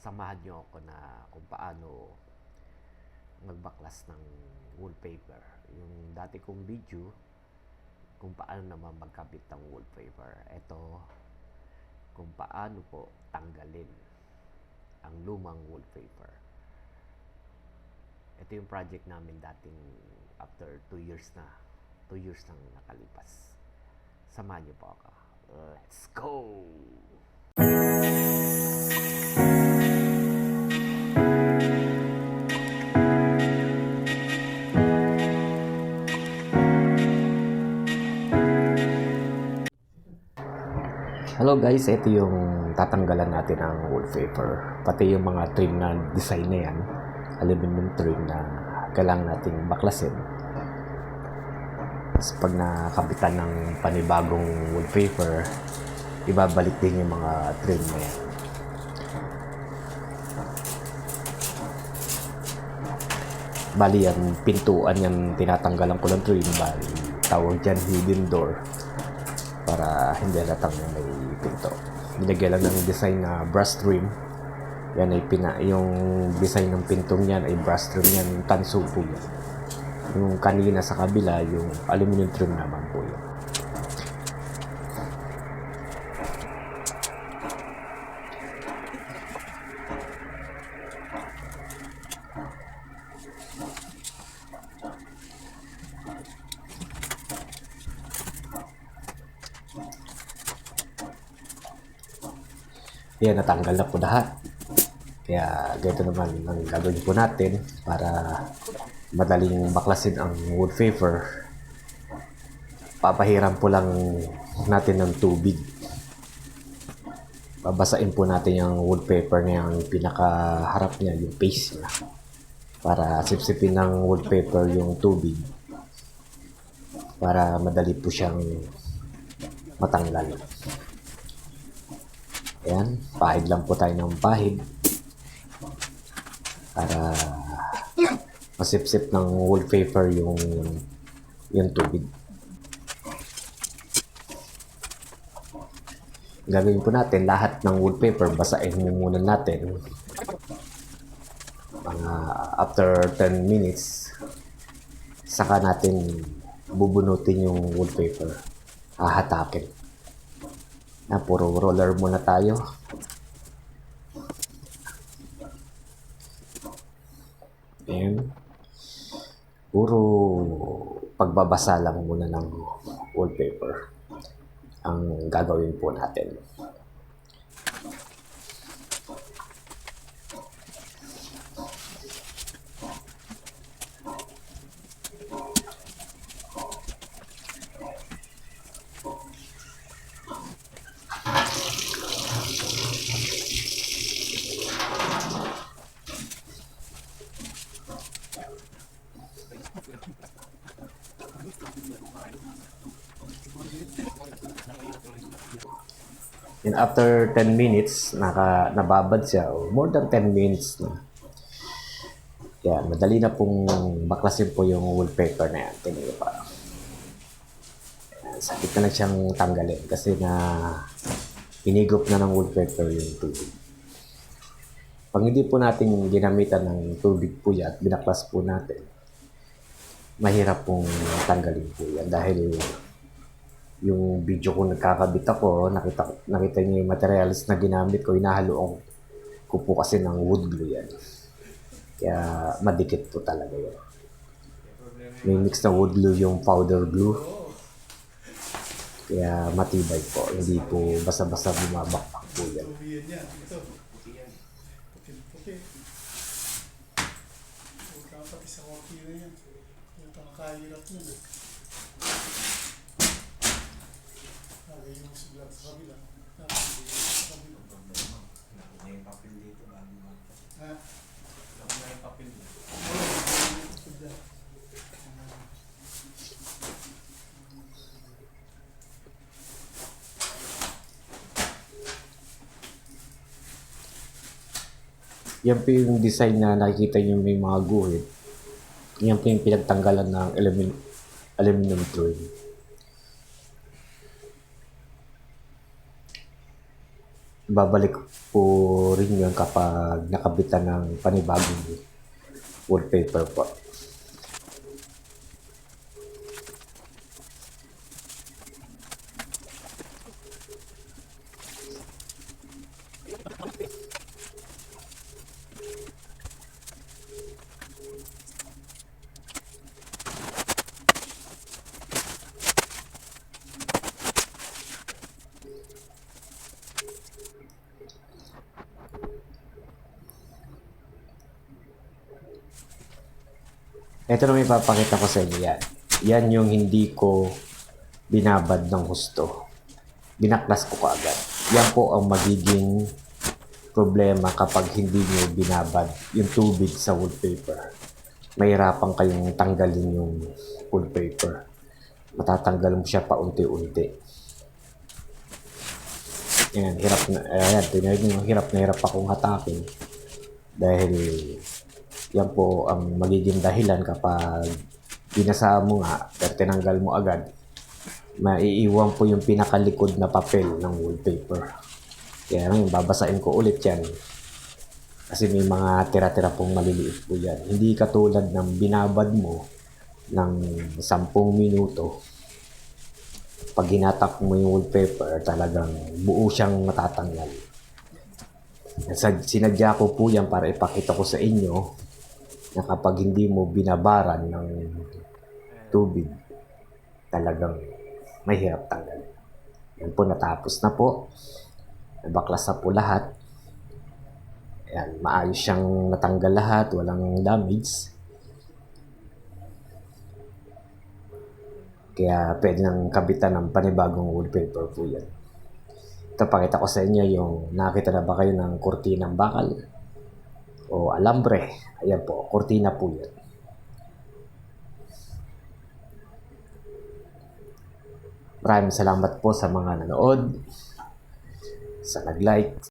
samahan nyo ako na kung paano magbaklas ng wallpaper. Yung dati kong video kung paano naman magkabit ng wallpaper. Ito kung paano po tanggalin ang lumang wallpaper. Ito yung project namin dating after 2 years na. 2 years nang nakalipas. Samahan niyo po ako. Let's go! Hello guys, ito yung tatanggalan natin ng wallpaper. Pati yung mga trim na design na yan, aluminum trim na kailangan natin baklasin. Tapos pag nakabitan ng panibagong wallpaper, ibabalik din yung mga trim na yan. Bali yan, pintuan yan, tinatanggalan ko ng trim. Bali, tawag dyan hidden door. Para hindi halatang may pinto. Nilagyan lang ng design na brush trim. Yan ay yung design ng pintong yan ay brush trim yan, yung tanso po yan. Yung kanina sa kabila, yung aluminum trim naman po yan. Yan, natanggal na po lahat. Kaya ganito naman ang gagawin po natin para madaling baklasin ang wallpaper. Papahiram po lang natin ng tubig. Babasain po natin yung wallpaper na yung pinakaharap niya, yung face niya. Para sipsipin ng wallpaper yung tubig. Para madali po siyang matanggal. Ayan, pahid lang po tayo ng pahid para masipsip ng wallpaper yung tubig. Gagawin po natin lahat ng wallpaper, basahin muna natin. Mga after 10 minutes, saka natin bubunutin yung wallpaper. Hahatakin. Na puro roller muna tayo. And puro pagbabasa lang muna ng wallpaper ang gagawin po natin. And after 10 minutes, nababad siya. More than 10 minutes na. Kaya madali na pong baklasin po yung wallpaper na yan. Tingnan niyo pa. Sakit na lang siyang tanggalin kasi na hinigop na ng wallpaper yung tubig. Pag hindi po natin ginamitan ng tubig po yan at binaklas po natin, mahirap pong tanggalin po yan dahil yung video ko nagkakabit ako, nakita niyo yung materials na ginamit ko, hinahaloan ko po kasi ng wood glue yan. Kaya madikit po talaga yun. May mix na wood glue yung powder glue. Kaya matibay po, hindi po basta-basta bumabakpak po yan. Yung siglat sa kabila. Nakuna yung papel dito bago ba? Ha? Nakuna yung papel dito. Yan po yung design na nakikita nyo may mga guhit. Yan po yung pinagtanggalan ng aluminum trim. Babalik po rin yun kapag nakabitan ng panibagong wallpaper po. Ito na may papakita ko sa inyo yan. Yan yung hindi ko binabad ng husto. Binaklas ko kaagad. Yan po ang magiging problema kapag hindi nyo binabad yung tubig sa wallpaper. Mahirapan kayong tanggalin yung wallpaper. Matatanggal mo siya paunti-unti. Yan, hirap na, ayan, tinawag nyo, hirap na hirap akong hatakin. Dahil yan po ang magiging dahilan kapag binasa mo nga, pero tinanggal mo agad, maiiwan po yung pinakalikod na papel ng wallpaper. Kaya ngayon, babasain ko ulit yan. Kasi may mga tira-tira pong maliliit po yan. Hindi katulad ng binabad mo ng 10 minuto. Pag hinatak mo yung wallpaper, talagang buo siyang matatanggal. Sinadya ko po yan para ipakita ko sa inyo na kapag hindi mo binabaran ng tubig, talagang mahirap tanggal. Yan po, natapos na po. Nabaklas na po lahat. Ayan, maayos siyang natanggal lahat, walang damage. Kaya pwede nang kabitan ng panibagong wallpaper po yan. Ito, pakita ko sa inyo yung nakita na ba kayo ng kurtinang bakal o alambre. Ayan po, kurtina po yan. Maraming salamat po sa mga nanood, sa nag-like.